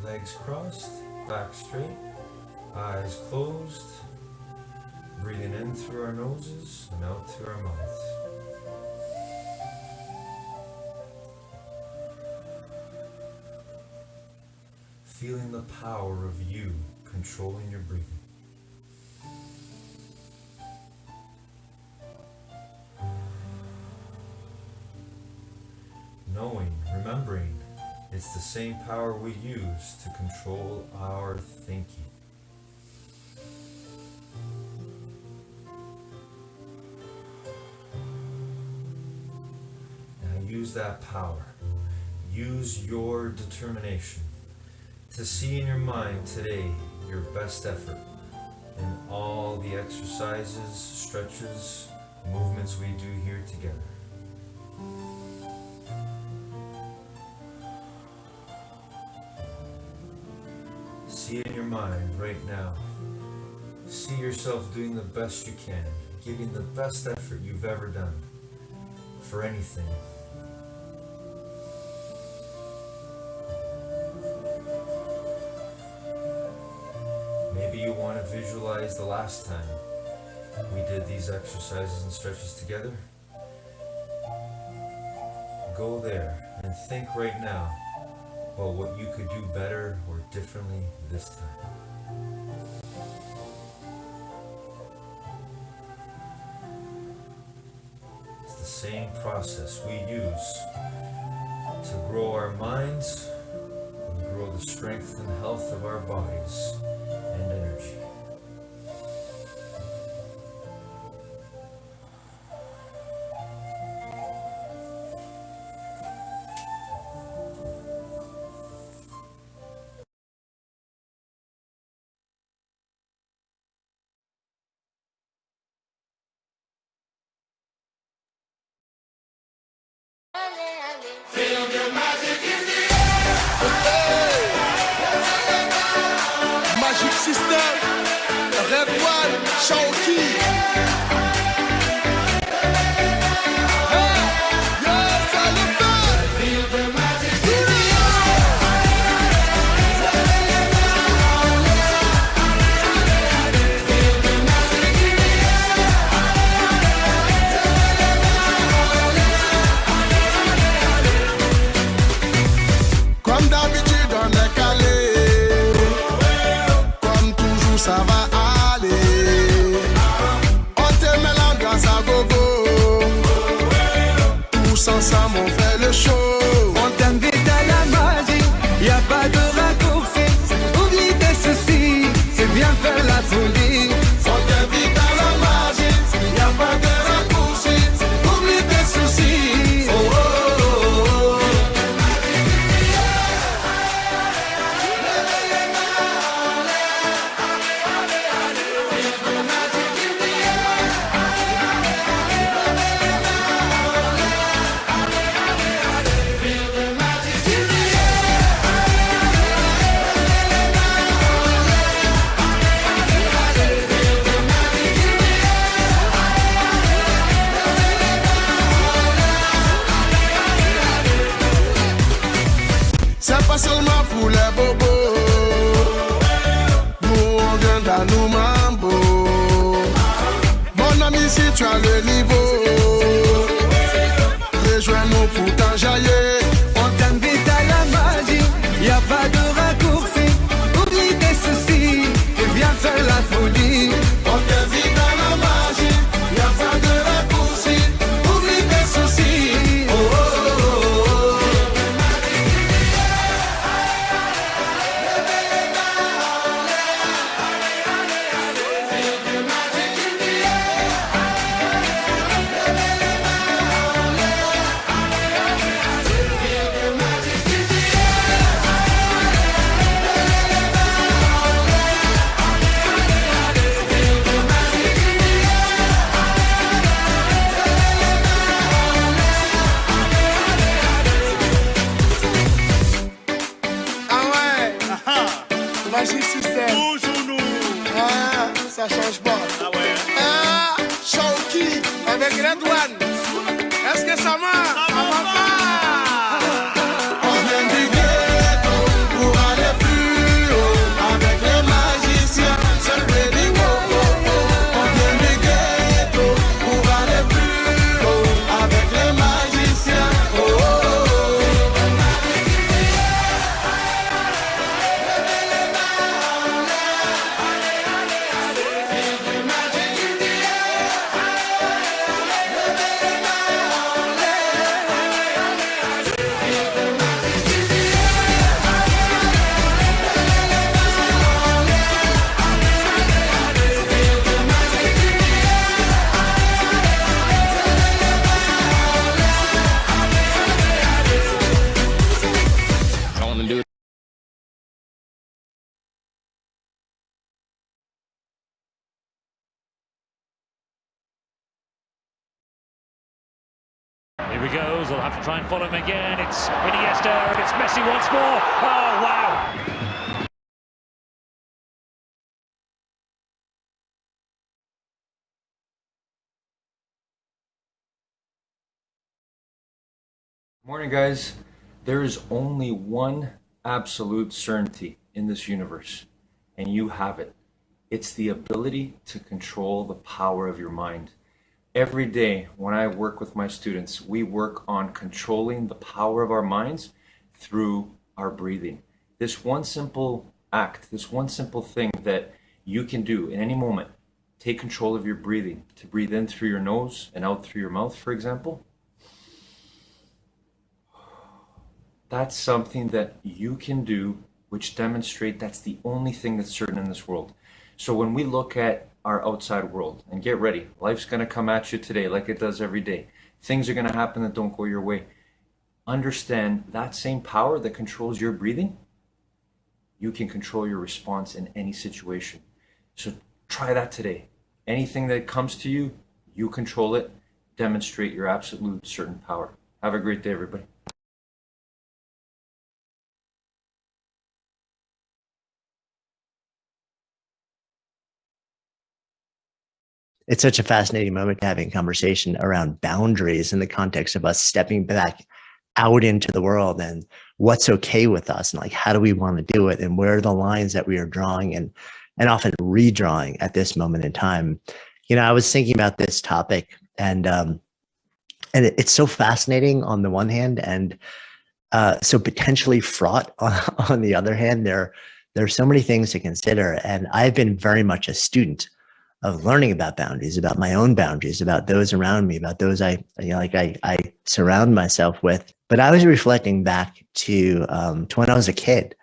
Legs crossed, back straight, eyes closed. Breathing in through our noses and out through our mouths. Feeling the power of you controlling your breathing. Knowing, remembering, it's the same power we use to control our thinking. Now use that power. Use your determination to see in your mind today your best effort in all the exercises, stretches, movements we do here together. See in your mind right now. See yourself doing the best you can, giving the best effort you've ever done for anything. Maybe you want to visualize the last time we did these exercises and stretches together. Go there and think right now about what you could do better or differently this time. It's the same process we use to grow our minds and grow the strength and health of our bodies and energy. Feel the magic in the air. Magic System, Red One, Shawty. Ça va aller, on te met l'ambiance à gogo, tous ensemble on fait le show. On t'invite à la magie, y a pas de raccourci, oublie tes soucis, c'est bien faire la folie. On t'invite à la magie, y a pas de raccourci, oublie tes soucis. Oh, oh, oh, oh. C'est pas seulement pour les bobos, nous on vient dans nos mambo. Mon ami, si tu as le niveau, rejoins-nous pour t'enjailler. On t'invite à la magie, y a pas de raccourci, oublie tes soucis, et viens faire la folie. On t'invite à la magie, y a pas de raccourci, oublie tes soucis. Oh, oh, oh, oh. Magic System. Toujours nous. Ah, ça change pas. Ah ouais. Ah, Shawty avec Red One. Est-ce que ça marche? Ça va pas. On vient du ghetto pour aller plus Here he goes, they'll have to try and follow him again. It's Iniesta, and it's Messi once more. Oh, wow. Morning, guys. There is only one absolute certainty in this universe, and you have it. It's the ability to control the power of your mind. Every day when I work with my students, we work on controlling the power of our minds through our breathing. This one simple act, this one simple thing that you can do in any moment, take control of your breathing, to breathe in through your nose and out through your mouth, for example. That's something that you can do, which demonstrate that's the only thing that's certain in this world. So when we look at our outside world, and get ready, life's going to come at you today like it does every day. Things are going to happen that don't go your way. Understand that same power that controls your breathing, you can control your response in any situation. So try that today. Anything that comes to you, you control it. Demonstrate your absolute certain power. Have a great day, everybody. It's such a fascinating moment to having a conversation around boundaries in the context of us stepping back out into the world and what's okay with us, and like, how do we want to do it, and where are the lines that we are drawing and often redrawing at this moment in time. You know, I was thinking about this topic, and it's so fascinating on the one hand, and so potentially fraught on the other hand. There are so many things to consider, and I've been very much a student of learning about boundaries, about my own boundaries, about those around me, about those I surround myself with. But I was reflecting back to when I was a kid,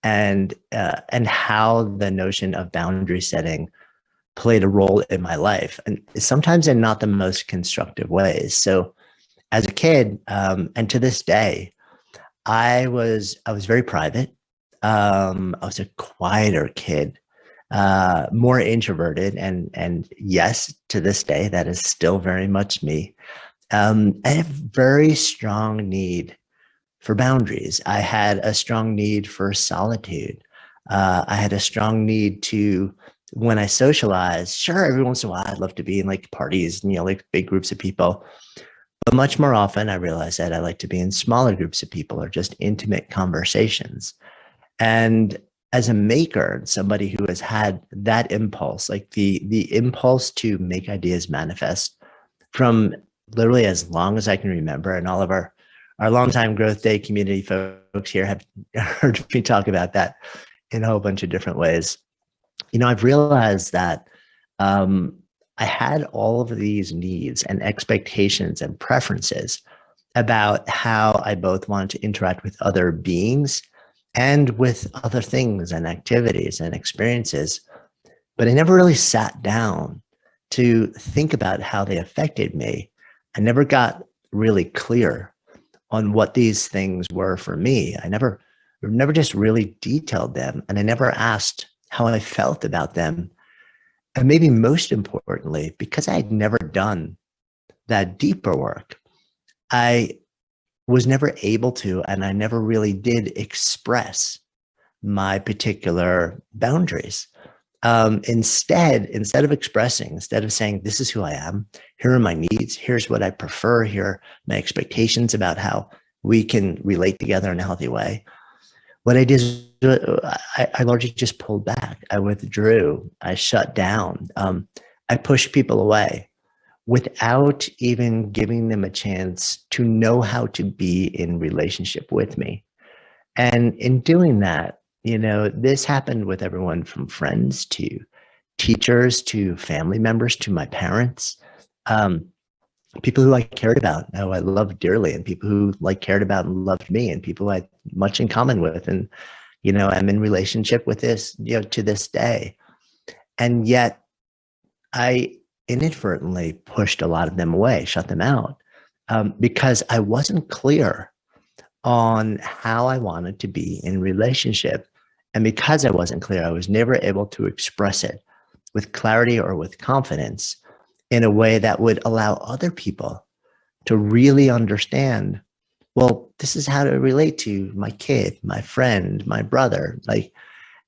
and how the notion of boundary setting played a role in my life, and sometimes in not the most constructive ways. So, as a kid, and to this day, I was very private. I was a quieter kid. More introverted, and yes, to this day, that is still very much me. I have very strong need for boundaries. I had a strong need for solitude. I had a strong need to, when I socialize, sure, every once in a while, I'd love to be in like parties, like big groups of people. But much more often, I realized that I like to be in smaller groups of people or just intimate conversations. And as a maker, somebody who has had that impulse, like the impulse to make ideas manifest from literally as long as I can remember, and all of our longtime Growth Day community folks here have heard me talk about that in a whole bunch of different ways. I've realized that I had all of these needs and expectations and preferences about how I both wanted to interact with other beings and with other things and activities and experiences. But I never really sat down to think about how they affected me. I never got really clear on what these things were for me. I never just really detailed them, and I never asked how I felt about them. And maybe most importantly, because I had never done that deeper work, I was never able to, and I never really did express my particular boundaries. Instead of expressing, instead of saying, this is who I am, here are my needs, here's what I prefer, here are my expectations about how we can relate together in a healthy way, what I did is I largely just pulled back. I withdrew. I shut down. I pushed people away without even giving them a chance to know how to be in relationship with me. And in doing that, this happened with everyone from friends to teachers to family members to my parents, people who I cared about, who I loved dearly, and people who cared about and loved me, and people I had much in common with. And, I'm in relationship with this, to this day. And yet I inadvertently pushed a lot of them away, shut them out, because I wasn't clear on how I wanted to be in relationship. And because I wasn't clear, I was never able to express it with clarity or with confidence in a way that would allow other people to really understand, well, this is how to relate to my kid, my friend, my brother.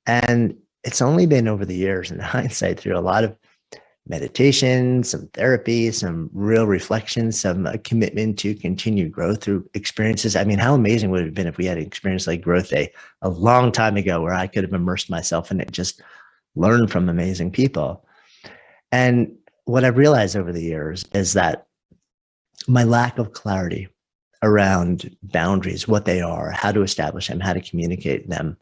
And it's only been over the years in hindsight through a lot of meditation, some therapy, some real reflection, some commitment to continued growth through experiences. I mean, how amazing would it have been if we had an experience like Growth Day a long time ago where I could have immersed myself in it, just learn from amazing people. And what I've realized over the years is that my lack of clarity around boundaries, what they are, how to establish them, how to communicate them,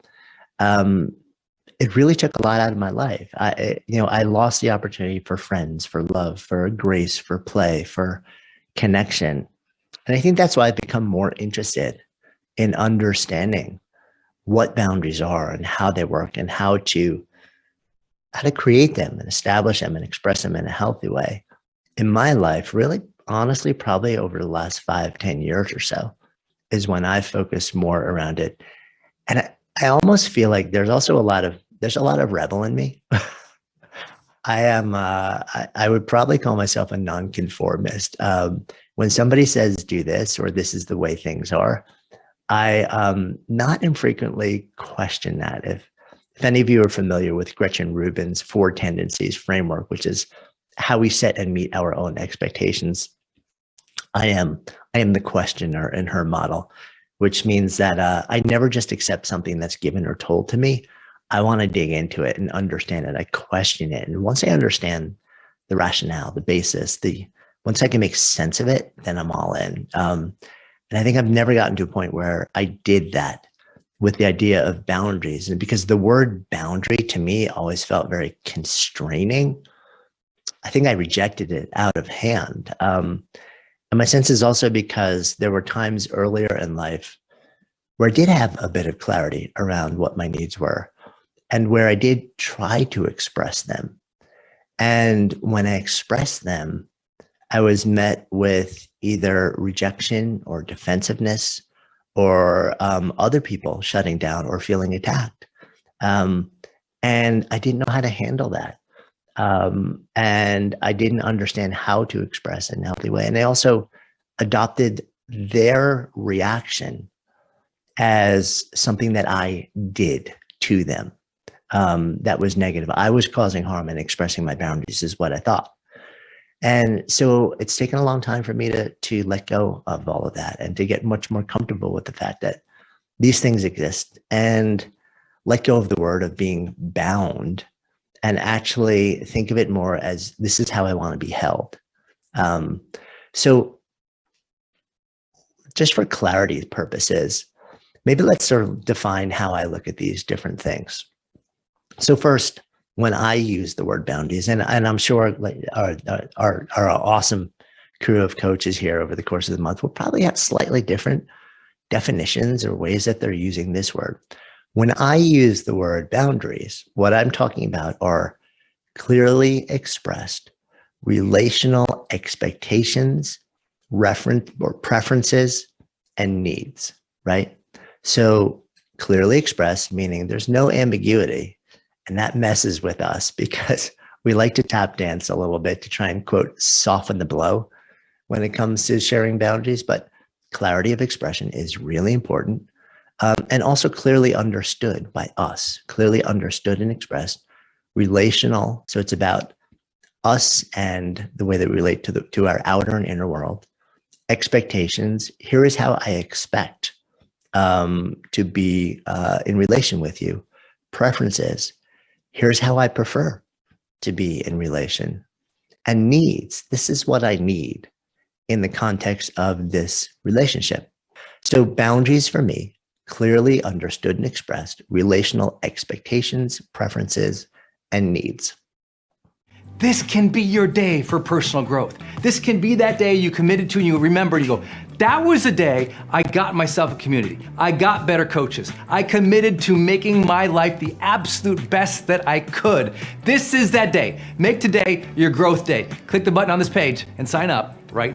it really took a lot out of my life. I lost the opportunity for friends, for love, for grace, for play, for connection. And I think that's why I've become more interested in understanding what boundaries are and how they work and how to create them and establish them and express them in a healthy way. In my life, really, honestly, probably over the last 5-10 years or so is when I focused more around it. And I almost feel like there's a lot of rebel in me. I would probably call myself a nonconformist. When somebody says do this or this is the way things are, I not infrequently question that. If any of you are familiar with Gretchen Rubin's 4 tendencies framework, which is how we set and meet our own expectations, I am the questioner in her model, which means that I never just accept something that's given or told to me. I want to dig into it and understand it. I question it. And once I understand the rationale, the basis, once I can make sense of it, then I'm all in. And I think I've never gotten to a point where I did that with the idea of boundaries. And because the word boundary to me always felt very constraining, I think I rejected it out of hand. And my sense is also because there were times earlier in life where I did have a bit of clarity around what my needs were and where I did try to express them. And when I expressed them, I was met with either rejection or defensive,ness or other people shutting down or feeling attacked. And I didn't know how to handle that. And I didn't understand how to express it in a healthy way. And I also adopted their reaction as something that I did to them that was negative. I was causing harm and expressing my boundaries is what I thought. And so it's taken a long time for me to let go of all of that and to get much more comfortable with the fact that these things exist and let go of the word of being bound and actually think of it more as this is how I want to be held. So just for clarity purposes, maybe let's sort of define how I look at these different things. So first, when I use the word boundaries, and I'm sure our awesome crew of coaches here over the course of the month will probably have slightly different definitions or ways that they're using this word. When I use the word boundaries, what I'm talking about are clearly expressed relational expectations, reference or preferences, and needs, right? So clearly expressed, meaning there's no ambiguity. And that messes with us because we like to tap dance a little bit to try and, quote, soften the blow when it comes to sharing boundaries. But clarity of expression is really important. And also clearly understood by us, clearly understood and expressed, relational. So it's about us and the way that we relate to our outer and inner world. Expectations. Here is how I expect to be in relation with you. Preferences. Here's how I prefer to be in relation. And needs. This is what I need in the context of this relationship. So boundaries for me, clearly understood and expressed, relational expectations, preferences, and needs. This can be your day for personal growth. This can be that day you committed to and you remember and you go, that was the day I got myself a community. I got better coaches. I committed to making my life the absolute best that I could. This is that day. Make today your growth day. Click the button on this page and sign up right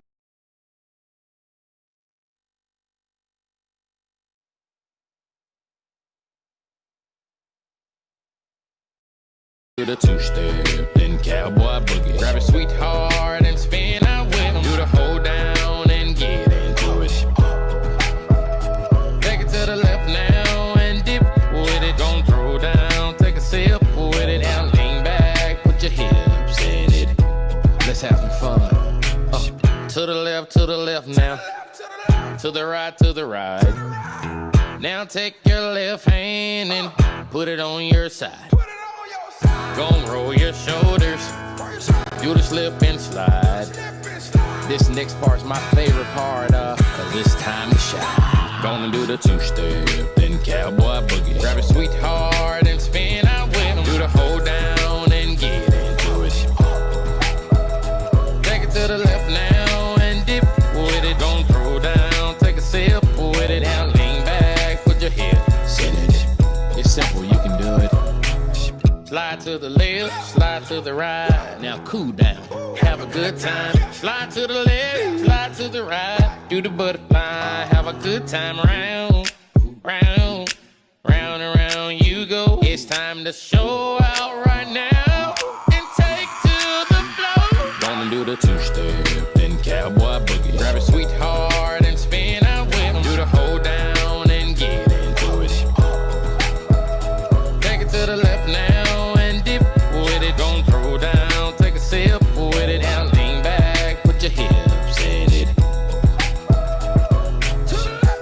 do the two-step, then cowboy boogie. Grab a sweetheart and spin out with 'em. Do the hold down and left, to the left now. To the right, to the right. Now take your left hand and put it on your side. Gonna roll your shoulders, do the slip and slide. This next part's my favorite part, cause it's time to shine. Gonna do the two-step, then cowboy boogie. Grab a sweetheart and spin out with him. Do the hold down and get into it. Take it to the left now and dip with it. Don't throw down, take a sip with it. Now lean back, put your hips in it. It's simple, you can do it. Slide to the left, slide to the right. Now cool down, have a good time. Slide to the left, slide to the right. Do the butterfly, have a good time. Round, round, round and round you go. It's time to show out right now and take to the floor. Gonna do the two-step, then cowboy boogie. Grab a sweetheart and spin out with him. Do the hold down and get into it. Take it to the left now. Don't throw down, take a sip with it. Now lean back, put your hips in it.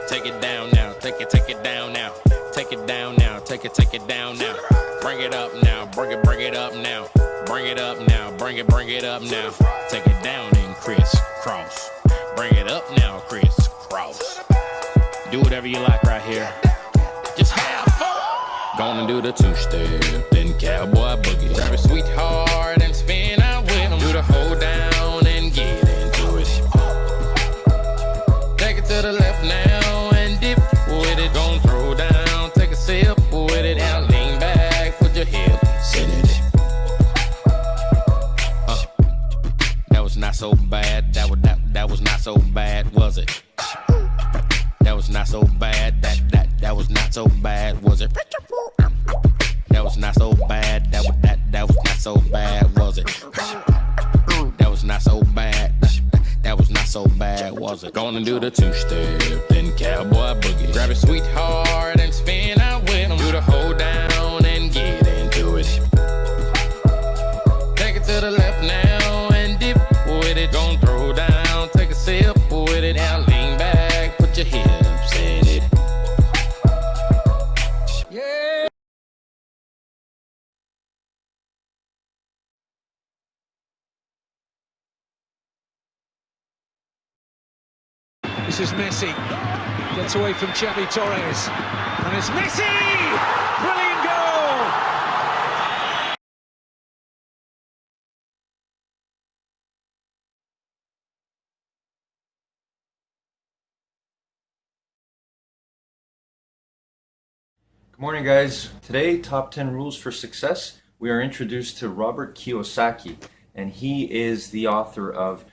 Take it down now, take it down now. Take it down now, take it down now. Bring it up now, bring it up now. Bring it up now, bring it up now. Take it down and crisscross. Bring it up now, crisscross. Do whatever you like right here. Just have fun. Gonna do the two-step, then cowboy boogie. Grab a sweetheart and spin out with him. Do the hold down and get into it. Take it to the left now and dip with it. Don't throw down, take a sip with it. Now lean back, put your hips in it. That was not so bad. That was not so bad, was it? That was not so bad. That was not so bad, was it? That was not so bad. That was not so bad, was it? That was not so bad. That was not so bad, was it? Gonna do the two-step, then cowboy boogie. Grab a sweetheart and spin out with him. Do the hold down and get into it. Take it to the left now and dip with it. Don't throw down, take a sip with it. Now lean back, put your hips in it. Yeah. This is Messi. Gets away from Xavi Torres. And it's Messi! Brilliant goal! Good morning, guys. Today, top 10 rules for success. We are introduced to Robert Kiyosaki, and he is the author of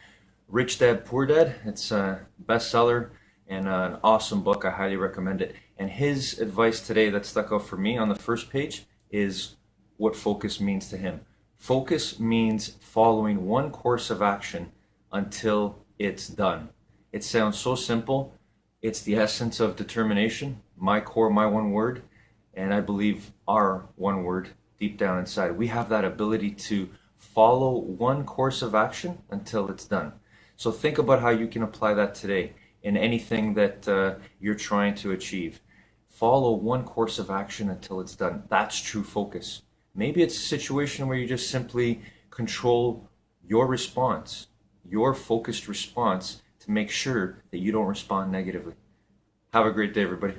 Rich Dad, Poor Dad. It's a bestseller and an awesome book. I highly recommend it. And his advice today that stuck out for me on the first page is what focus means to him. Focus means following one course of action until it's done. It sounds so simple. It's the essence of determination, my core, my one word, and I believe our one word deep down inside. We have that ability to follow one course of action until it's done. So think about how you can apply that today in anything that you're trying to achieve. Follow one course of action until it's done. That's true focus. Maybe it's a situation where you just simply control your response, your focused response, to make sure that you don't respond negatively. Have a great day, everybody.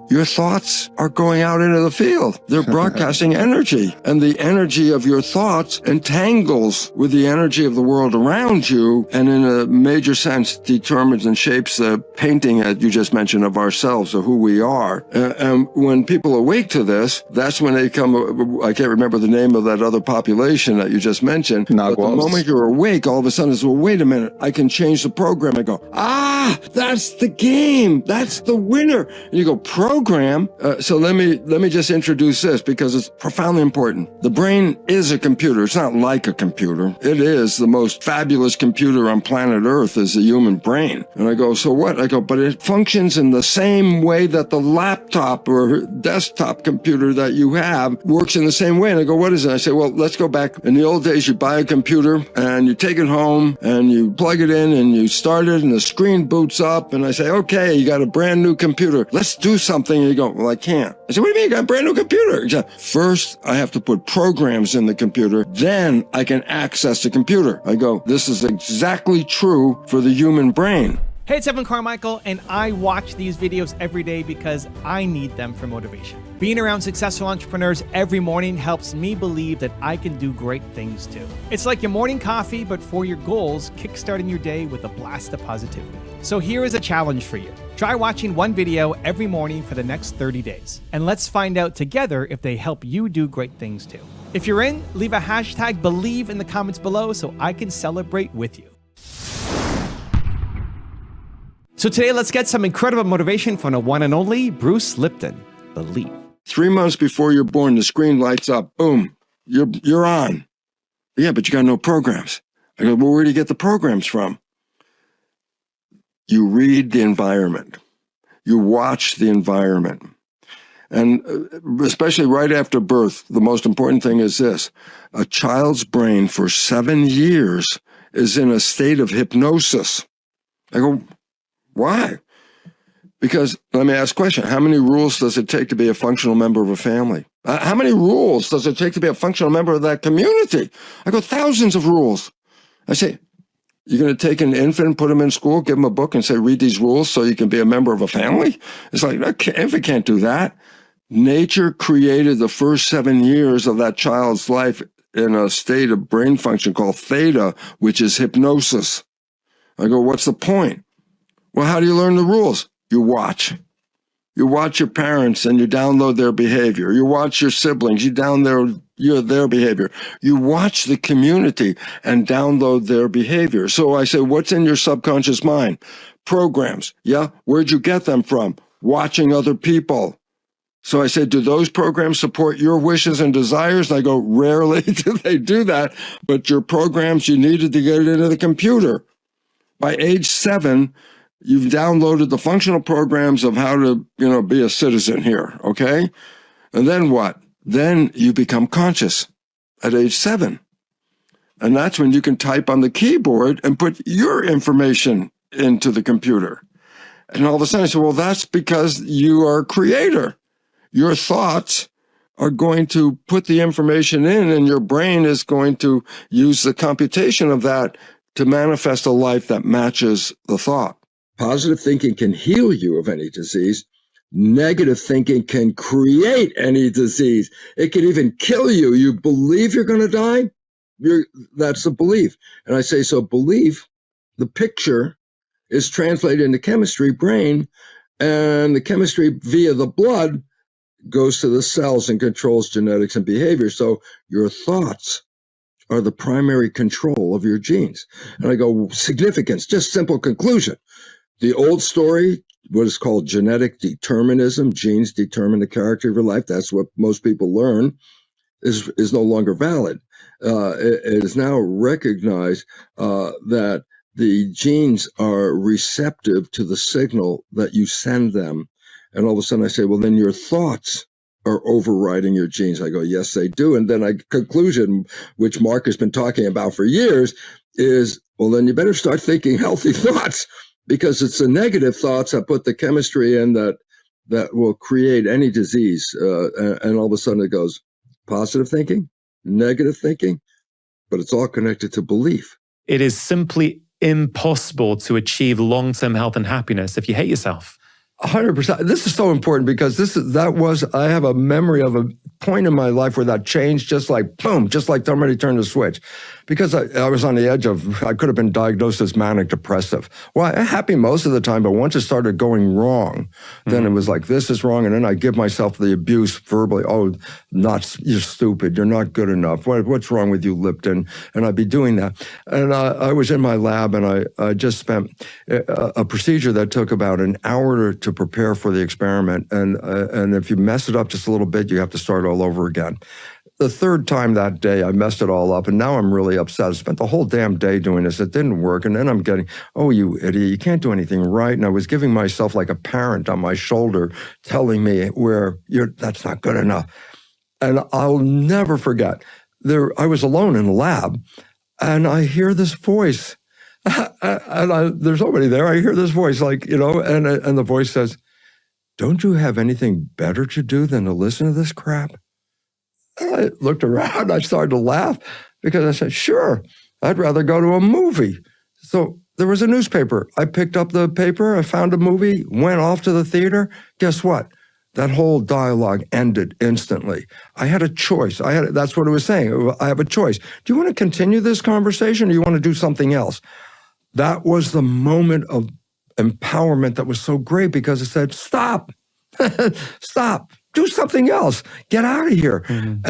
Your thoughts are going out into the field. They're broadcasting energy, and the energy of your thoughts entangles with the energy of the world around you, and in a major sense determines and shapes the painting that you just mentioned of ourselves, of who we are. And when people awake to this, that's when they come, I can't remember the name of that other population that you just mentioned, but the moment you're awake, all of a sudden it's, well, wait a minute, I can change the program. I go, that's the game, that's the winner. And you go, program. So let me just introduce this because it's profoundly important. The brain is a computer. It's not like a computer. It is the most fabulous computer on planet Earth is the human brain. And I go, so what? I go, but it functions in the same way that the laptop or desktop computer that you have works in the same way. And I go, what is it? I say, well, let's go back. In the old days, you buy a computer and you take it home and you plug it in and you start it and the screen boots up. And I say, okay, you got a brand new computer. Let's do something. And you go, well, I can't. I say, what do you mean you got a brand new computer? He said, first, I have to put programs in the computer. Then I can access the computer. I go, this is exactly true for the human brain. Hey, it's Evan Carmichael, and I watch these videos every day because I need them for motivation. Being around successful entrepreneurs every morning helps me believe that I can do great things too. It's like your morning coffee, but for your goals, kickstarting your day with a blast of positivity. So here is a challenge for you. Try watching one video every morning for the next 30 days, and let's find out together if they help you do great things too. If you're in, leave a hashtag Believe in the comments below so I can celebrate with you. So today, let's get some incredible motivation from the one and only Bruce Lipton. Believe. 3 months before you're born, the screen lights up. Boom, you're on. Yeah, but you got no programs. I go, well, where do you get the programs from? You read the environment. You watch the environment. And especially right after birth, the most important thing is this. A child's brain for 7 years is in a state of hypnosis. I go, why? Because, let me ask a question. How many rules does it take to be a functional member of a family? How many rules does it take to be a functional member of that community? I go, thousands of rules. I say, you're going to take an infant, put him in school, give him a book and say, read these rules so you can be a member of a family? It's like, infant can't do that. Nature created the first 7 years of that child's life in a state of brain function called theta, which is hypnosis. I go, what's the point? Well, how do you learn the rules? You watch. You watch your parents and you download their behavior. You watch your siblings, you download their behavior. You watch the community and download their behavior. So I say, what's in your subconscious mind? Programs. Yeah? Where'd you get them from? Watching other people. So I said, do those programs support your wishes and desires? And I go, rarely do they do that, but your programs, you needed to get it into the computer. By age 7, you've downloaded the functional programs of how to, be a citizen here, okay? And then what? Then you become conscious at age 7. And that's when you can type on the keyboard and put your information into the computer. And all of a sudden I said, well, that's because you are a creator. Your thoughts are going to put the information in and your brain is going to use the computation of that to manifest a life that matches the thought. Positive thinking can heal you of any disease. Negative thinking can create any disease. It can even kill you. You believe you're going to die? That's a belief. And I say, so belief, the picture is translated into chemistry, brain, and the chemistry via the blood goes to the cells and controls genetics and behavior. So your thoughts are the primary control of your genes. And I go, significance, just simple conclusion. The old story, what is called genetic determinism, genes determine the character of your life, that's what most people learn, is no longer valid. It is now recognized that the genes are receptive to the signal that you send them. And all of a sudden I say, well, then your thoughts are overriding your genes. I go, yes, they do. And then conclusion, which Mark has been talking about for years, is, well, then you better start thinking healthy thoughts, because it's the negative thoughts that put the chemistry in that will create any disease. And all of a sudden it goes positive thinking, negative thinking, but it's all connected to belief. It is simply impossible to achieve long-term health and happiness if you hate yourself. 100%. This is so important because I have a memory of point in my life where that changed, just like boom, just like somebody turned a switch. Because I was on the edge of, I could have been diagnosed as manic depressive. Well, I'm happy most of the time, but once it started going wrong, then it was like, this is wrong. And then I give myself the abuse verbally. Oh, you're stupid. You're not good enough. What's wrong with you, Lipton? And I'd be doing that. And I was in my lab, and I just spent a procedure that took about an hour to prepare for the experiment. And if you mess it up just a little bit, you have to start all over again. The third time that day, I messed it all up, and now I'm really upset. I spent the whole damn day doing this. It didn't work, and then I'm getting, oh, you idiot, you can't do anything right. And I was giving myself like a parent on my shoulder telling me that's not good enough. And I'll never forget, I was alone in the lab, and I hear this voice. And there's nobody there. I hear this voice, like, and the voice says, don't you have anything better to do than to listen to this crap? I looked around, I started to laugh because I said, sure, I'd rather go to a movie. So there was a newspaper. I picked up the paper, I found a movie, went off to the theater. Guess what? That whole dialogue ended instantly. I had a choice. That's what it was saying. I have a choice. Do you want to continue this conversation, or do you want to do something else? That was the moment of empowerment that was so great, because it said, stop, stop. Do something else. Get out of here. Mm-hmm.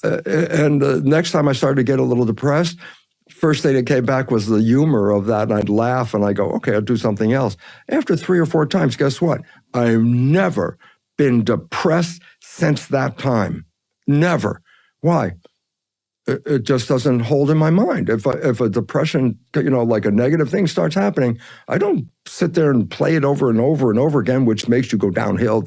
And the next time I started to get a little depressed, first thing that came back was the humor of that. And I'd laugh and I go, okay, I'll do something else. After 3 or 4 times, guess what? I've never been depressed since that time. Never. Why? It just doesn't hold in my mind. If a depression, like a negative thing starts happening, I don't sit there and play it over and over and over again, which makes you go downhill.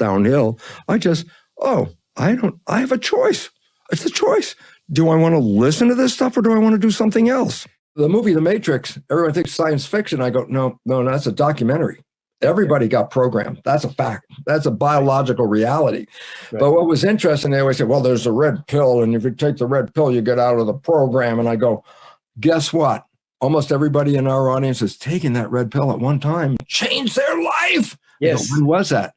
I just, I have a choice. It's a choice. Do I want to listen to this stuff, or do I want to do something else? The movie The Matrix, everyone thinks science fiction. I go, no, that's a documentary. Everybody got programmed. That's a fact. That's a biological reality. Right. But what was interesting, they always say, well, there's a red pill, and if you take the red pill, you get out of the program. And I go, guess what? Almost everybody in our audience has taken that red pill at one time, changed their life. Yes. When was that?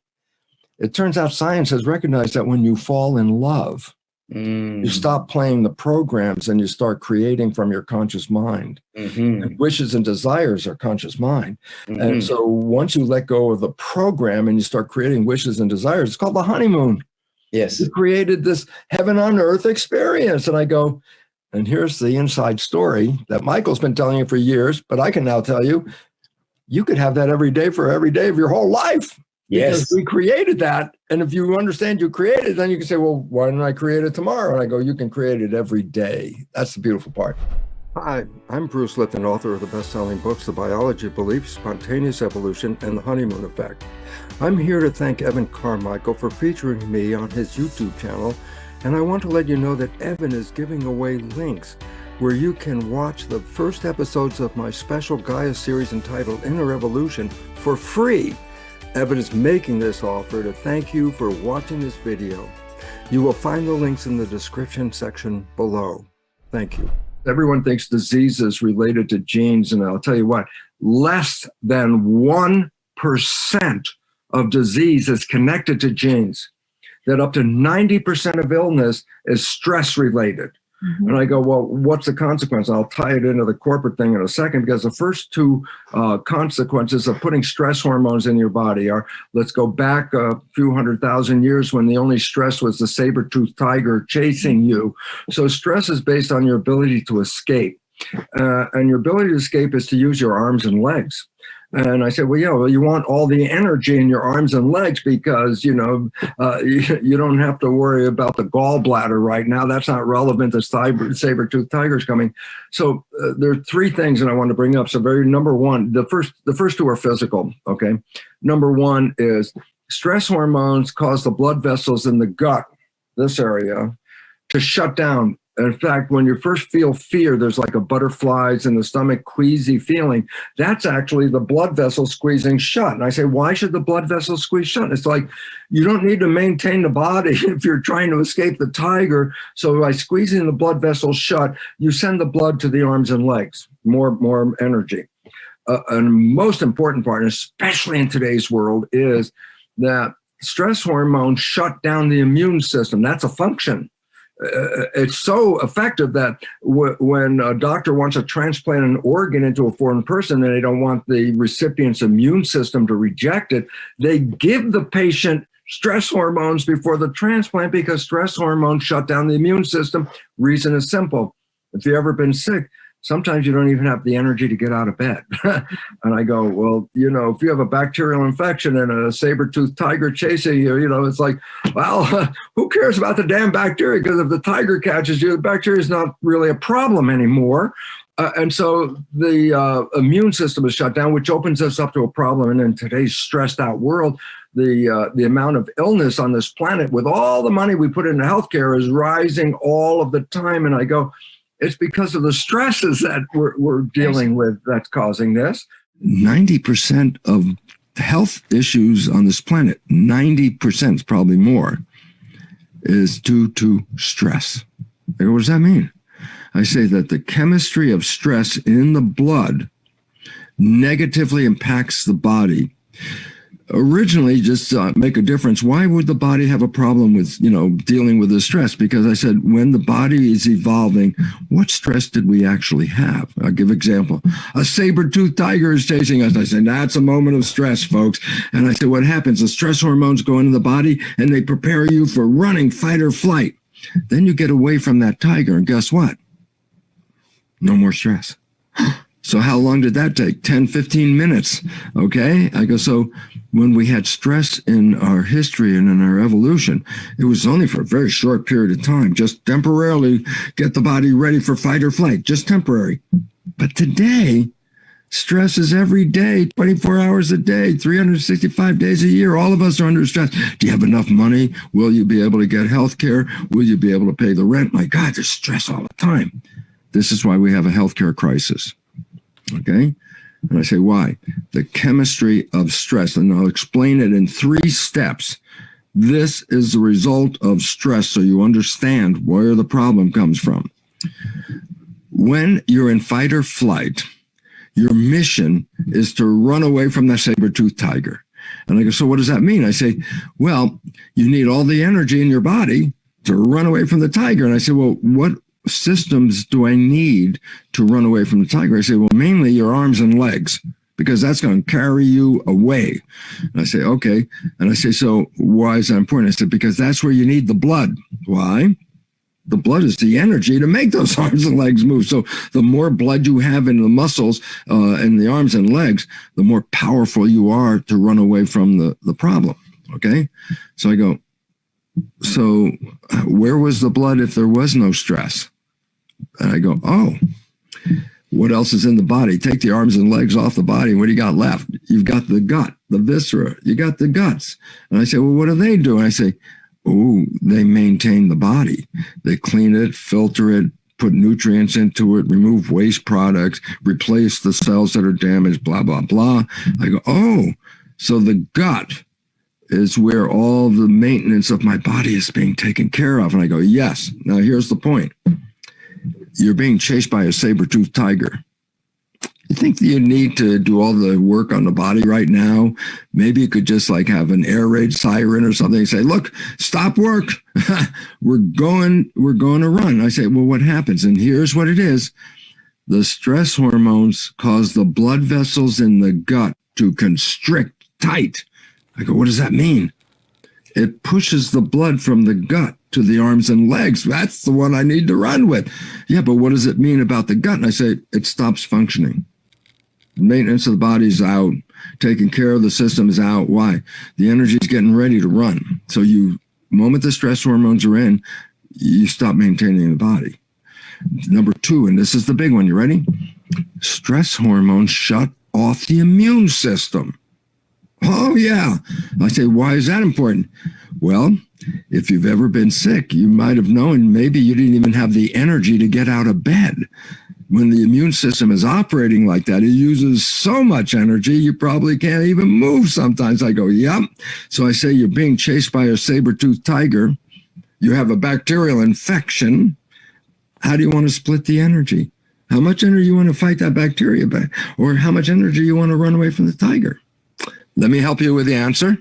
It turns out science has recognized that when you fall in love, you stop playing the programs and you start creating from your conscious mind. Mm-hmm. And wishes and desires are conscious mind. Mm-hmm. And so once you let go of the program and you start creating wishes and desires, it's called the honeymoon. Yes. You created this heaven on earth experience. And I go, and here's the inside story that Michael's been telling you for years, but I can now tell you, you could have that every day of your whole life. Yes. Because we created that. And if you understand you created it, then you can say, well, why didn't I create it tomorrow? And I go, you can create it every day. That's the beautiful part. Hi, I'm Bruce Lipton, author of the best-selling books, The Biology of Belief, Spontaneous Evolution, and The Honeymoon Effect. I'm here to thank Evan Carmichael for featuring me on his YouTube channel. And I want to let you know that Evan is giving away links where you can watch the first episodes of my special Gaia series entitled Inner Evolution for free. Evan is making this offer to thank you for watching this video. You will find the links in the description section below. Thank you. Everyone thinks disease is related to genes, and I'll tell you what, less than 1% of disease is connected to genes. That up to 90% of illness is stress related. Mm-hmm. And I go, well, what's the consequence? I'll tie it into the corporate thing in a second, because the first 2 consequences of putting stress hormones in your body are, let's go back a few 100,000 years when the only stress was the saber-toothed tiger chasing you. So stress is based on your ability to escape. And your ability to escape is to use your arms and legs. And I said, well, you want all the energy in your arms and legs because, you don't have to worry about the gallbladder right now. That's not relevant. The saber-toothed tiger's coming. So there are 3 things that I want to bring up. So number one, the first 2 are physical, okay? Number 1 is stress hormones cause the blood vessels in the gut, this area, to shut down. In fact, when you first feel fear, there's like a butterflies in the stomach, queasy feeling. That's actually the blood vessels squeezing shut. And I say, why should the blood vessels squeeze shut? It's like, you don't need to maintain the body if you're trying to escape the tiger. So by squeezing the blood vessels shut, you send the blood to the arms and legs, more energy. And most important part, especially in today's world, is that stress hormones shut down the immune system. That's a function. It's so effective that when a doctor wants to transplant an organ into a foreign person and they don't want the recipient's immune system to reject it, they give the patient stress hormones before the transplant because stress hormones shut down the immune system. Reason is simple. If you've ever been sick, sometimes you don't even have the energy to get out of bed. And I go, well, if you have a bacterial infection and a saber-toothed tiger chasing you, it's like, well, who cares about the damn bacteria? Because if the tiger catches you, the bacteria is not really a problem anymore. And so the immune system is shut down, which opens us up to a problem. And in today's stressed out world, the amount of illness on this planet with all the money we put into healthcare is rising all of the time. And I go, it's because of the stresses that we're dealing with that's causing this. 90% of health issues on this planet, 90%, probably more, is due to stress. I go, what does that mean? I say that the chemistry of stress in the blood negatively impacts the body. Originally, just make a difference. Why would the body have a problem with, dealing with the stress? Because I said, when the body is evolving, what stress did we actually have? I'll give an example. A saber-toothed tiger is chasing us. I said, that's a moment of stress, folks. And I said, what happens? The stress hormones go into the body and they prepare you for running, fight or flight. Then you get away from that tiger and guess what? No more stress. So how long did that take? 10, 15 minutes. Okay. I go, so when we had stress in our history and in our evolution, it was only for a very short period of time, just temporarily get the body ready for fight or flight, just temporary. But today, stress is every day, 24 hours a day, 365 days a year. All of us are under stress. Do you have enough money? Will you be able to get health care? Will you be able to pay the rent? My God, there's stress all the time. This is why we have a healthcare crisis. Okay? And I say, why? The chemistry of stress. And I'll explain it in 3 steps. This is the result of stress, so you understand where the problem comes from. When you're in fight or flight, your mission is to run away from the saber-toothed tiger. And I go, so what does that mean? I say, well, you need all the energy in your body to run away from the tiger. And I say, well, what systems do I need to run away from the tiger? I say, well, mainly your arms and legs, because that's going to carry you away. And I say, okay. And I say, so why is that important? I said, because that's where you need the blood. Why? The blood is the energy to make those arms and legs move. So the more blood you have in the muscles in the arms and legs, the more powerful you are to run away from the problem. Okay? So I go, so where was the blood if there was no stress? And I go, oh, what else is in the body? Take the arms and legs off the body. What do you got left? You've got the gut, the viscera. You got the guts. And I say, well, what do they do? And I say, oh, they maintain the body. They clean it, filter it, put nutrients into it, remove waste products, replace the cells that are damaged, blah, blah, blah. I go, oh, so the gut is where all the maintenance of my body is being taken care of. And I go, yes. Now here's the point. You're being chased by a saber-toothed tiger. You think that you need to do all the work on the body right now? Maybe you could just like have an air raid siren or something and say, look, stop work. we're going to run. I say, well, what happens? And here's what it is. The stress hormones cause the blood vessels in the gut to constrict tight. I go, what does that mean? It pushes the blood from the gut to the arms and legs. That's the one I need to run with. Yeah, but what does it mean about the gut? And I say, it stops functioning. Maintenance of the body is out. Taking care of the system is out. Why? The energy is getting ready to run. So moment the stress hormones are in, you stop maintaining the body. Number 2, and this is the big one. You ready? Stress hormones shut off the immune system. Oh, yeah. I say, why is that important? Well, if you've ever been sick, you might have known maybe you didn't even have the energy to get out of bed. When the immune system is operating like that, it uses so much energy, you probably can't even move sometimes. I go, yep. So I say, you're being chased by a saber-toothed tiger. You have a bacterial infection. How do you want to split the energy? How much energy you want to fight that bacteria back? Or how much energy you want to run away from the tiger? Let me help you with the answer.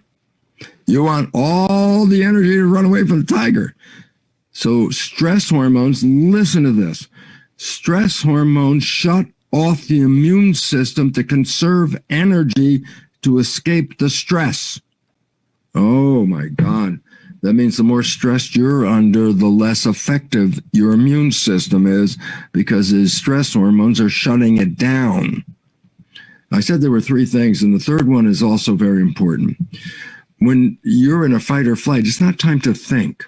You want all the energy to run away from the tiger. So stress hormones, listen to this. Stress hormones shut off the immune system to conserve energy to escape the stress. Oh my God. That means the more stressed you're under, the less effective your immune system is, because the stress hormones are shutting it down. I said there were three things, and the third one is also very important. When you're in a fight or flight, it's not time to think.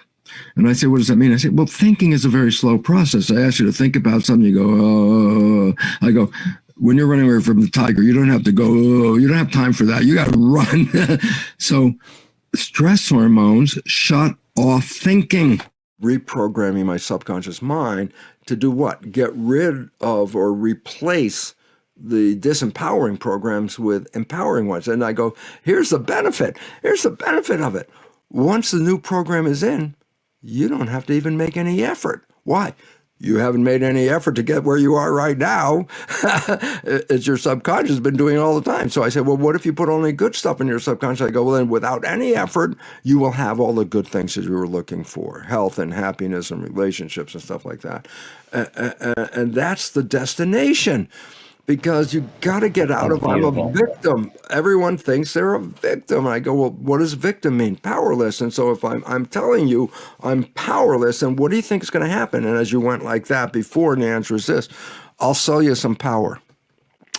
And I say, what does that mean? I say, well, thinking is a very slow process. I ask you to think about something. You go, oh. I go, when you're running away from the tiger, you don't have to go, oh. You don't have time for that. You got to run. So stress hormones shut off thinking. Reprogramming my subconscious mind to do what? Get rid of or replace the disempowering programs with empowering ones. And I go, here's the benefit. Here's the benefit of it. Once the new program is in, you don't have to even make any effort. Why? You haven't made any effort to get where you are right now. It's your subconscious been doing it all the time. So I said, well, what if you put only good stuff in your subconscious? I go, well, then without any effort, you will have all the good things that you were looking for, health and happiness and relationships and stuff like that. And that's the destination. Because you got to get out of, I'm a victim. Everyone thinks they're a victim. And I go, well, what does victim mean? Powerless. And so if I'm telling you I'm powerless, and what do you think is going to happen? And as you went like that before, and the answer is this: I'll sell you some power.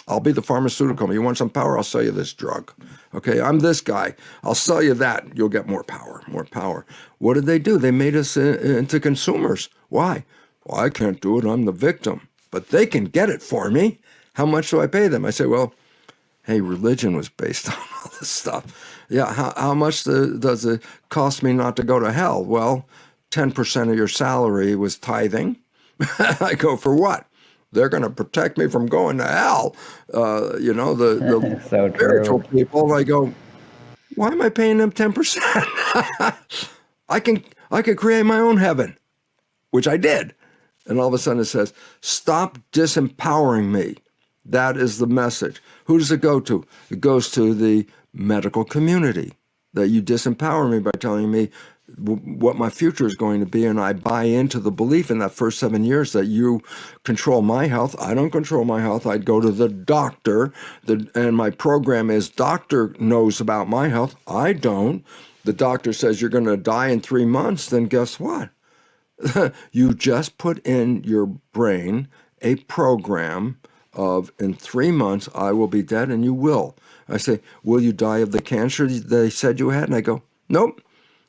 I'll be the pharmaceutical. You want some power? I'll sell you this drug. Okay, I'm this guy. I'll sell you that. You'll get more power, more power. What did they do? They made us into consumers. Why? Well, I can't do it. I'm the victim. But they can get it for me. How much do I pay them? I say, well, hey, religion was based on all this stuff. Yeah, how much does it cost me not to go to hell? Well, 10% of your salary was tithing. I go, for what? They're going to protect me from going to hell. The so spiritual people. I go, why am I paying them 10%? I can create my own heaven, which I did. And all of a sudden it says, stop disempowering me. That is the message. Who does it go to? It goes to the medical community, that you disempower me by telling me what my future is going to be, and I buy into the belief in that first 7 years that you control my health. I don't control my health. I'd go to the doctor, and my program is doctor knows about my health. I don't. The doctor says you're going to die in 3 months, then guess what? You just put in your brain a program of, in 3 months, I will be dead, and you will. I say, will you die of the cancer they said you had? And I go, nope.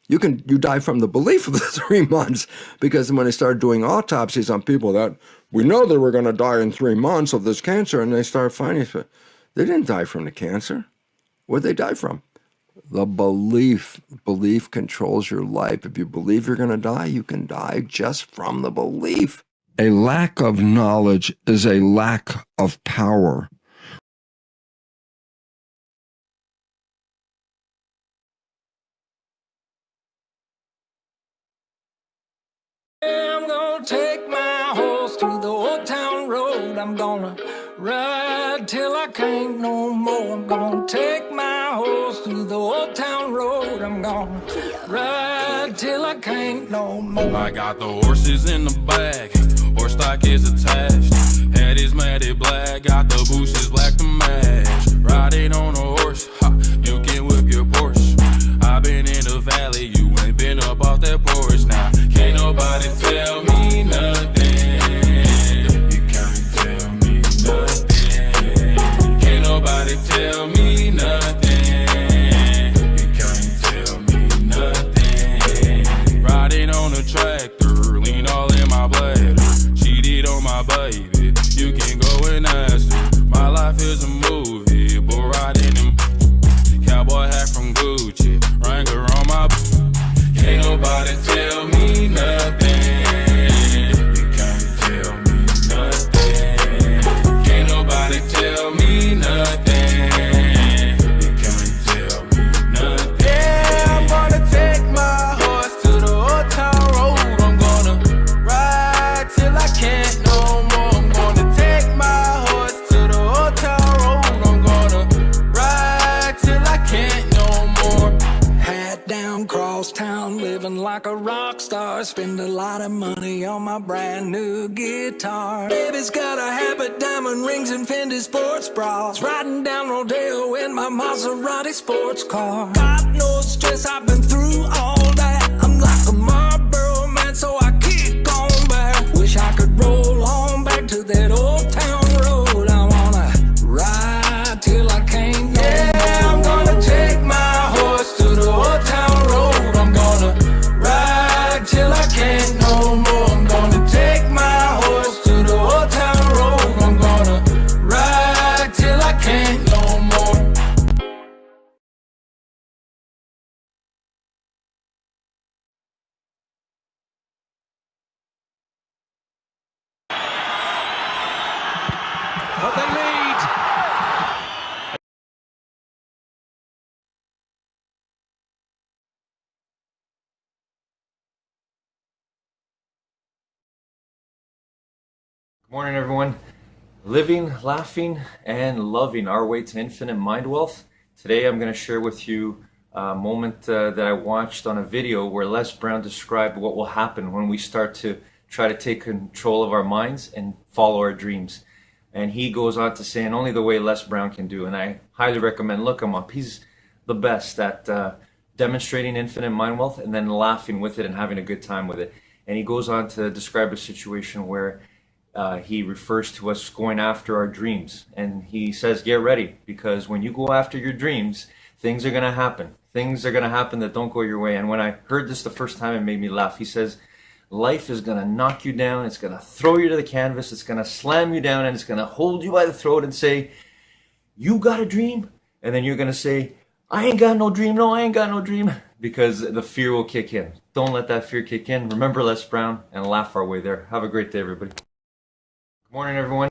You die from the belief of the 3 months, because when they started doing autopsies on people that we know they were going to die in 3 months of this cancer, and they started finding they didn't die from the cancer. What did they die from? The belief. Belief controls your life. If you believe you're going to die, you can die just from the belief. A lack of knowledge is a lack of power. I'm gonna take my horse to the old town road. I'm gonna ride till I can't no more. I'm gonna take my horse to the old town road. I'm gonna ride till I can't no more. I got the horses in the bag, horse stock is attached. Head is matted black, got the bushes black to match. Riding on a horse, you can whip your Porsche. I've been in the valley, you ain't been up off that porch. Now, can't nobody tell me nothing. You can't tell me nothing. Can't nobody tell me nothing. You can't tell me nothing. Riding on a tractor, lean all in my bladder. Cheated on my baby, you can go and ask her. My life is a spend a lot of money on my brand new guitar. Baby's got a habit, diamond rings and Fendi sports bras. Riding down Rodeo in my Maserati sports car. Got no stress, I've been through all that. I'm like a Marlboro man, so I keep going back. Wish I could roll on back to that old town road. I wanna ride till I can't no more. I'm gonna take my horse to the old town road. I'm gonna ride till I can't no more. I'm gonna take my horse to the old town road. I'm gonna ride till I can't no more. But they lead. Good morning, everyone. Living, laughing, and loving our way to infinite mind wealth. Today, I'm going to share with you a moment that I watched on a video where Les Brown described what will happen when we start to try to take control of our minds and follow our dreams. And he goes on to say, and only the way Les Brown can do. And I highly recommend, look him up. He's the best at demonstrating infinite mind wealth and then laughing with it and having a good time with it. And he goes on to describe a situation where he refers to us going after our dreams. And he says, get ready, because when you go after your dreams, things are going to happen. Things are going to happen that don't go your way. And when I heard this the first time, it made me laugh. He says, life is going to knock you down. It's going to throw you to the canvas. It's going to slam you down, and it's going to hold you by the throat and say, you got a dream? And then you're going to say, I ain't got no dream. No, I ain't got no dream. Because the fear will kick in. Don't let that fear kick in. Remember Les Brown and laugh our way there. Have a great day, everybody. Good morning, everyone.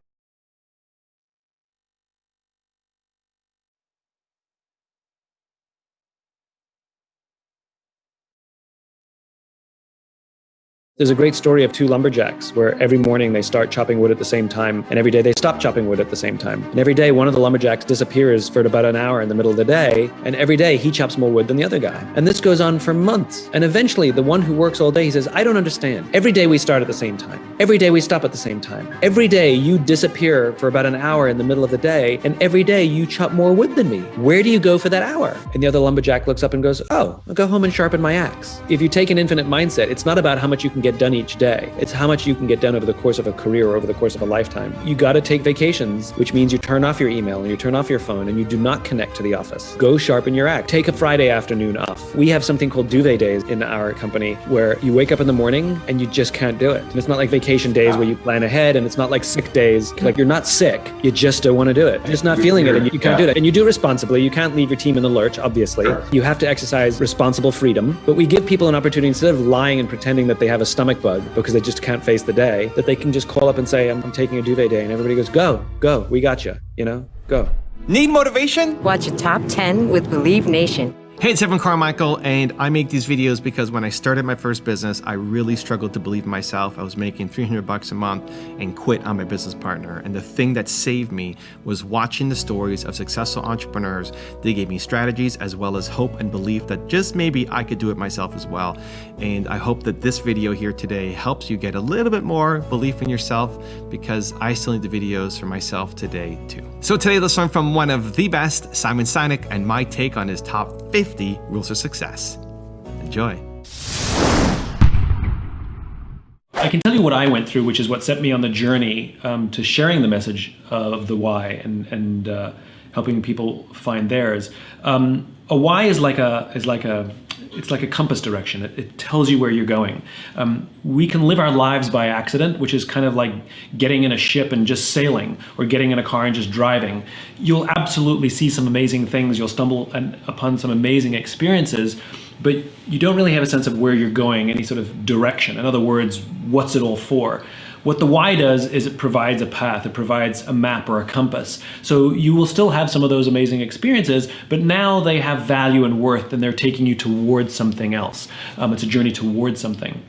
There's a great story of two lumberjacks where every morning they start chopping wood at the same time, and every day they stop chopping wood at the same time. And every day one of the lumberjacks disappears for about an hour in the middle of the day, and every day he chops more wood than the other guy. And this goes on for months. And eventually the one who works all day, he says, I don't understand. Every day we start at the same time. Every day we stop at the same time. Every day you disappear for about an hour in the middle of the day, and every day you chop more wood than me. Where do you go for that hour? And the other lumberjack looks up and goes, oh, I'll go home and sharpen my axe. If you take an infinite mindset, it's not about how much you can get done each day. It's how much you can get done over the course of a career or over the course of a lifetime. You got to take vacations, which means you turn off your email and you turn off your phone and you do not connect to the office. Go sharpen your act. Take a Friday afternoon off. We have something called duvet days in our company where you wake up in the morning and you just can't do it. And it's not like vacation days where you plan ahead, and it's not like sick days. Like you're not sick, you just don't want to do it. You're just not feeling it and you can't do it. And you do it responsibly. You can't leave your team in the lurch, obviously. You have to exercise responsible freedom, but we give people an opportunity, instead of lying and pretending that they have a stomach bug because they just can't face the day, that they can just call up and say, I'm taking a duvet day, and everybody goes, go, we got you, go. Need motivation? Watch a top 10 with Believe Nation. Hey, it's Evan Carmichael, and I make these videos because when I started my first business, I really struggled to believe in myself. I was making $300 a month and quit on my business partner. And the thing that saved me was watching the stories of successful entrepreneurs. They gave me strategies as well as hope and belief that just maybe I could do it myself as well. And I hope that this video here today helps you get a little bit more belief in yourself, because I still need the videos for myself today too. So today let's learn from one of the best, Simon Sinek, and my take on his top 50 rules of success. Enjoy. I can tell you what I went through, which is what set me on the journey to sharing the message of the why and helping people find theirs. A why is like a compass direction. It tells you where you're going. We can live our lives by accident, which is kind of like getting in a ship and just sailing, or getting in a car and just driving. You'll absolutely see some amazing things. You'll stumble upon some amazing experiences, but you don't really have a sense of where you're going, any sort of direction. In other words, what's it all for? What the why does is it provides a path, it provides a map or a compass. So you will still have some of those amazing experiences, but now they have value and worth, and they're taking you towards something else. It's a journey towards something.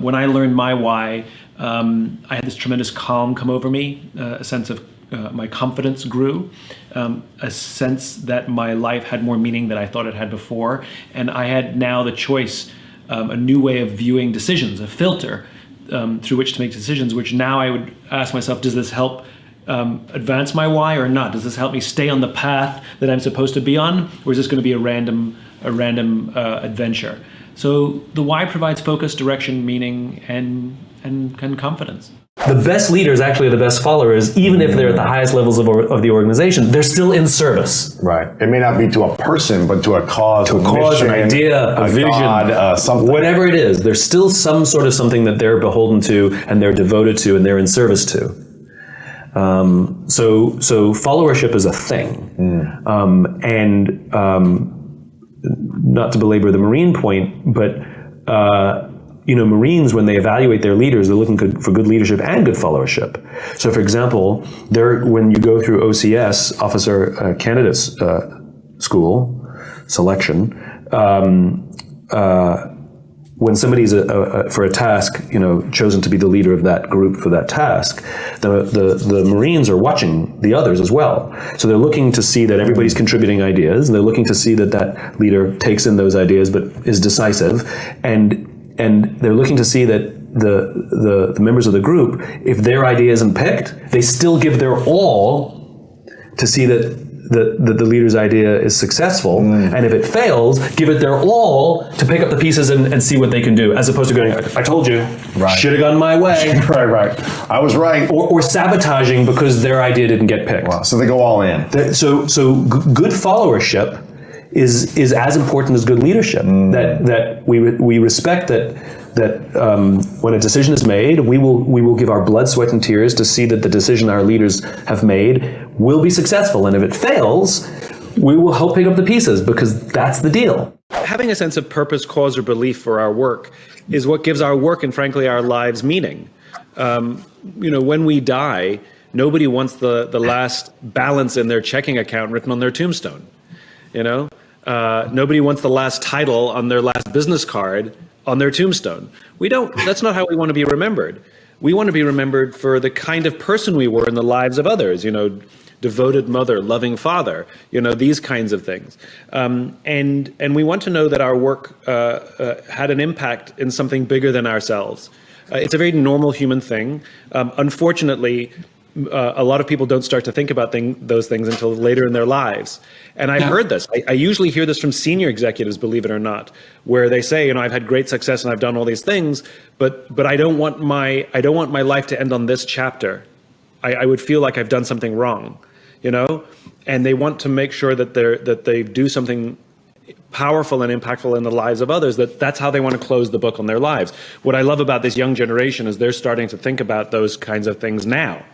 When I learned my why, I had this tremendous calm come over me, a sense of my confidence grew, a sense that my life had more meaning than I thought it had before, and I had now the choice a new way of viewing decisions, a filter through which to make decisions, which now I would ask myself, does this help advance my why or not? Does this help me stay on the path that I'm supposed to be on, or is this going to be a random adventure? So the why provides focus, direction, meaning, and confidence. The best leaders actually are the best followers, even if they're at the highest levels of the organization. They're still in service. Right. It may not be to a person, but to a cause, to a cause, mission, an idea, a vision, God, something. Whatever it is, there's still some sort of something that they're beholden to, and they're devoted to, and they're in service to. So followership is a thing, not to belabor the Marine point, but Marines, when they evaluate their leaders, they're looking for good leadership and good followership. So, for example, when you go through OCS, Officer Candidates School selection, when somebody's for a task, chosen to be the leader of that group for that task, the Marines are watching the others as well. So they're looking to see that everybody's contributing ideas, and they're looking to see that leader takes in those ideas but is decisive, and they're looking to see that the members of the group, if their idea isn't picked, they still give their all to see that the leader's idea is successful, and if it fails, give it their all to pick up the pieces and see what they can do, as opposed to going, I told you, should have gone my way. right. I was right. Or sabotaging because their idea didn't get picked. Wow. So they go all in. So good followership is as important as good leadership. That we respect that when a decision is made, we will give our blood, sweat, and tears to see that the decision our leaders have made will be successful. And if it fails, we will help pick up the pieces, because that's the deal. Having a sense of purpose, cause, or belief for our work is what gives our work and, frankly, our lives meaning. When we die, nobody wants the last balance in their checking account written on their tombstone. Nobody wants the last title on their last business card on their tombstone. That's not how we want to be remembered. We want to be remembered for the kind of person we were in the lives of others, devoted mother, loving father, these kinds of things. And we want to know that our work had an impact in something bigger than ourselves. It's a very normal human thing. Unfortunately, a lot of people don't start to think about those things until later in their lives. And I've heard this. I usually hear this from senior executives, believe it or not, where they say, I've had great success and I've done all these things, but I don't want my life to end on this chapter. I would feel like I've done something wrong, And they want to make sure that they do something powerful and impactful in the lives of others, that's how they want to close the book on their lives. What I love about this young generation is they're starting to think about those kinds of things now.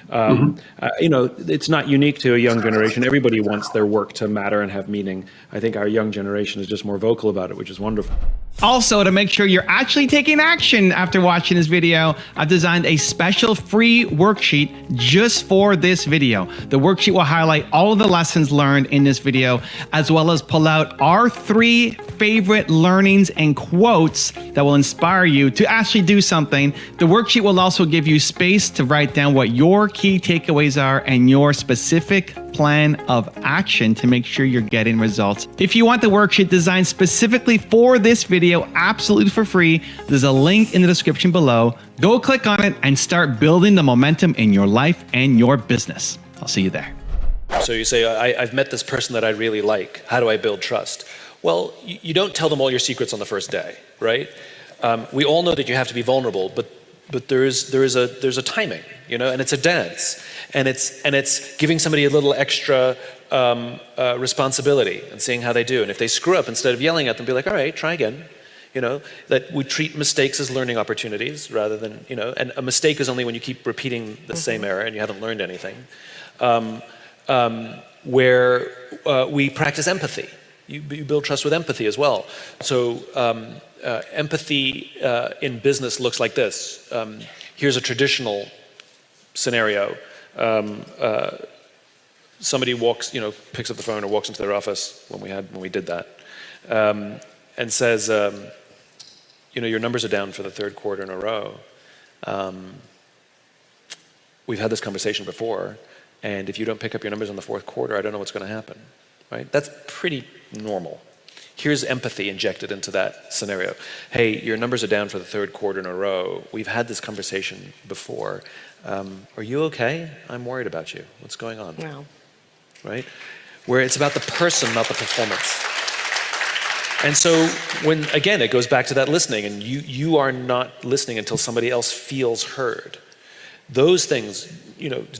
It's not unique to a young generation. Everybody wants their work to matter and have meaning. I think our young generation is just more vocal about it, which is wonderful. Also, to make sure you're actually taking action after watching this video, I've designed a special free worksheet just for this video. The worksheet will highlight all of the lessons learned in this video, as well as pull out our 3 favorite learnings and quotes that will inspire you to actually do something. The worksheet will also give you space to write down what your key takeaways are and your specific plan of action to make sure you're getting results. If you want the worksheet designed specifically for this video, absolutely for free, there's a link in the description below. Go click on it and start building the momentum in your life and your business. I'll see you there. So you say, I've met this person that I really like. How do I build trust? Well, you don't tell them all your secrets on the first day, right? We all know that you have to be vulnerable, but there's a timing, and it's a dance, and it's giving somebody a little extra responsibility and seeing how they do. And if they screw up, instead of yelling at them, be like, all right, try again. That we treat mistakes as learning opportunities rather than, and a mistake is only when you keep repeating the same error and you haven't learned anything. Where we practice empathy. You build trust with empathy as well. So empathy in business looks like this. Here's a traditional scenario. Somebody picks up the phone or walks into their office when we did that, and says, your numbers are down for the 3rd quarter in a row. We've had this conversation before, and if you don't pick up your numbers in the 4th quarter, I don't know what's going to happen. Right? That's pretty normal. Here's empathy injected into that scenario. Hey, your numbers are down for the third quarter in a row. We've had this conversation before. Are you okay? I'm worried about you. What's going on? Wow. Right? Where it's about the person, not the performance. And so when, again, it goes back to that listening, and you are not listening until somebody else feels heard. Those things,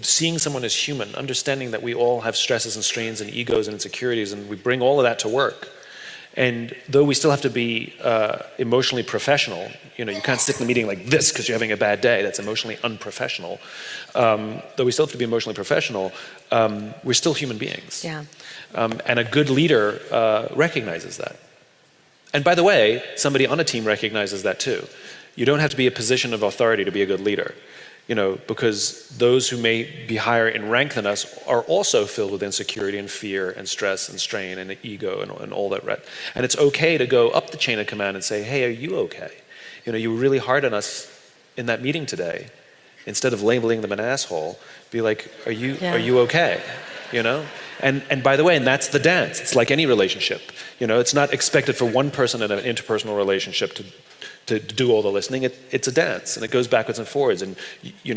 seeing someone as human, understanding that we all have stresses and strains and egos and insecurities, and we bring all of that to work. And though we still have to be emotionally professional, you can't sit in a meeting like this because you're having a bad day. That's emotionally unprofessional. Though we still have to be emotionally professional, we're still human beings. Yeah. And a good leader recognizes that. And by the way, somebody on a team recognizes that too. You don't have to be a position of authority to be a good leader. Because those who may be higher in rank than us are also filled with insecurity and fear and stress and strain and ego and all that. Right? And it's okay to go up the chain of command and say, hey, are you okay? You were really hard on us in that meeting today. Instead of labeling them an asshole, be like, are you okay? And by the way, and that's the dance. It's like any relationship. It's not expected for one person in an interpersonal relationship to do all the listening. It's a dance, and it goes backwards and forwards, and you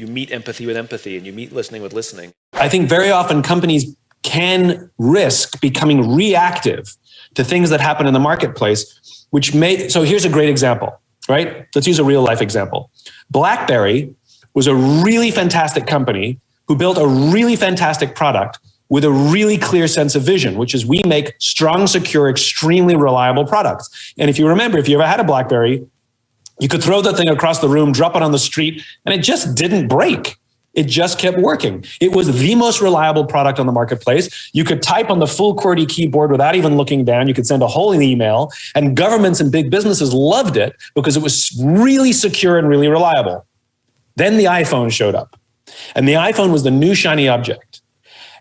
meet empathy with empathy, and you meet listening with listening. I think very often companies can risk becoming reactive to things that happen in the marketplace, so here's a great example, right? Let's use a real life example. BlackBerry was a really fantastic company who built a really fantastic product with a really clear sense of vision, which is we make strong, secure, extremely reliable products. And if you remember, if you ever had a BlackBerry, you could throw the thing across the room, drop it on the street, and it just didn't break. It just kept working. It was the most reliable product on the marketplace. You could type on the full QWERTY keyboard without even looking down. You could send a whole email, and governments and big businesses loved it because it was really secure and really reliable. Then the iPhone showed up, and the iPhone was the new shiny object.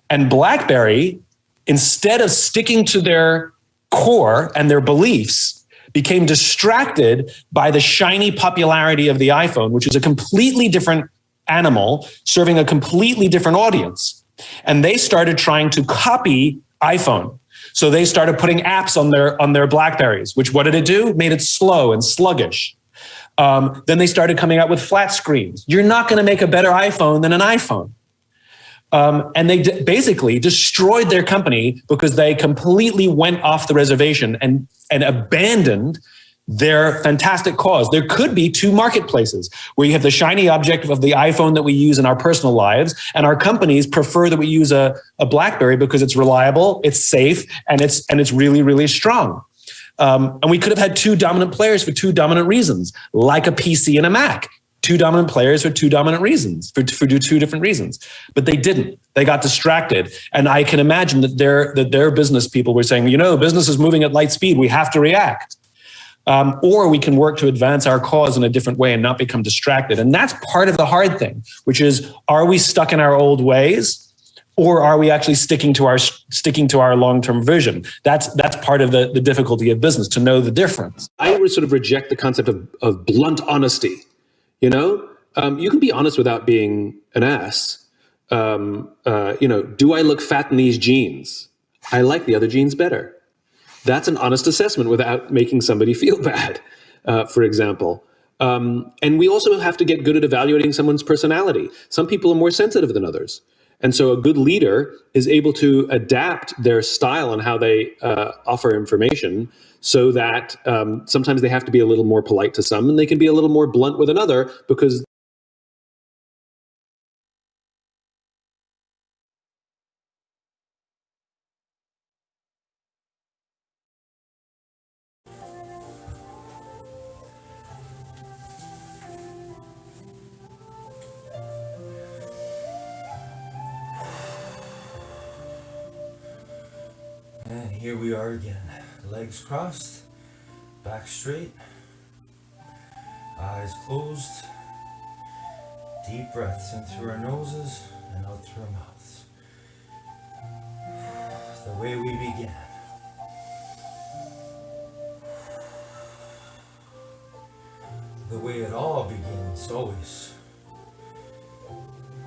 And BlackBerry, instead of sticking to their core and their beliefs, became distracted by the shiny popularity of the iPhone, which is a completely different animal serving a completely different audience. And they started trying to copy iPhone. So they started putting apps on their BlackBerries, which what did it do? Made it slow and sluggish. Then they started coming out with flat screens. You're not going to make a better iPhone than an iPhone. And they basically destroyed their company because they completely went off the reservation and abandoned their fantastic cause. There could be two marketplaces where you have the shiny object of the iPhone that we use in our personal lives, and our companies prefer that we use a BlackBerry because it's reliable, it's safe, and it's really, really strong. And we could have had two dominant players for two dominant reasons, like a PC and a Mac. Two dominant players for two dominant reasons, for two different reasons. But they didn't. They got distracted. And I can imagine that their business people were saying, business is moving at light speed. We have to react. Or we can work to advance our cause in a different way and not become distracted. And that's part of the hard thing, which is, are we stuck in our old ways? Or are we actually sticking to our long-term vision? That's part of the difficulty of business, to know the difference. I would sort of reject the concept of blunt honesty. You can be honest without being an ass. Do I look fat in these jeans? I like the other jeans better. That's an honest assessment without making somebody feel bad, for example. And we also have to get good at evaluating someone's personality. Some people are more sensitive than others. And so a good leader is able to adapt their style and how they offer information so that sometimes they have to be a little more polite to some and they can be a little more blunt with another because And here we are again. Legs crossed, back straight, eyes closed, deep breaths in through our noses and out through our mouths. The way we began. The way it all begins, always.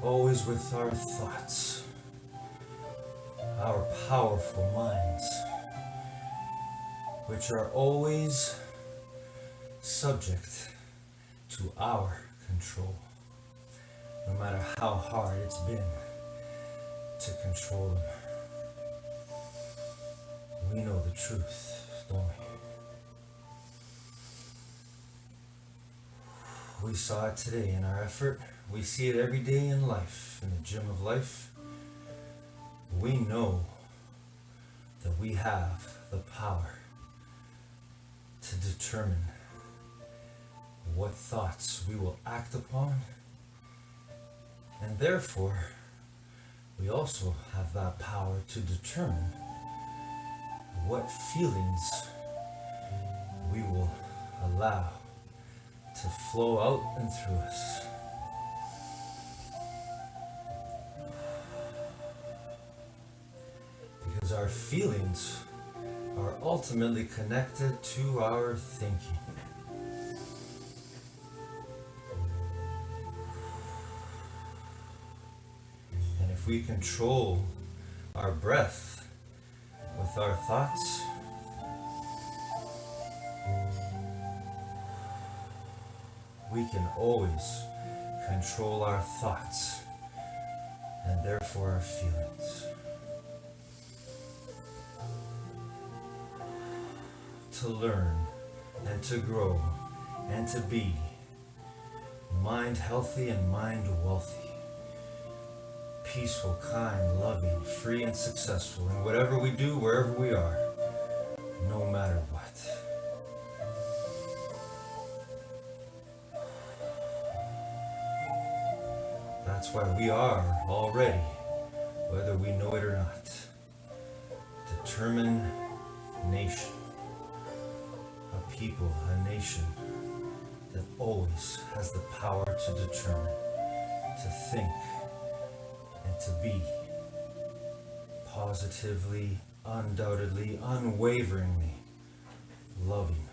Always with our thoughts. Our powerful minds. which are always subject to our control, no matter how hard it's been to control them. We know the truth, don't we? We saw it today in our effort. We see it every day in life, in the gym of life. We know that we have the power to determine what thoughts we will act upon, and therefore we also have that power to determine what feelings we will allow to flow out and through us. Because our feelings are ultimately connected to our thinking. And if we control our breath with our thoughts, we can always control our thoughts and therefore our feelings. To learn and to grow and to be mind healthy and mind wealthy, peaceful, kind, loving, free and successful in whatever we do, wherever we are, no matter what. That's why we are already, whether we know it or not, determined nation. A people, a nation that always has the power to determine, to think, and to be positively, undoubtedly, unwaveringly loving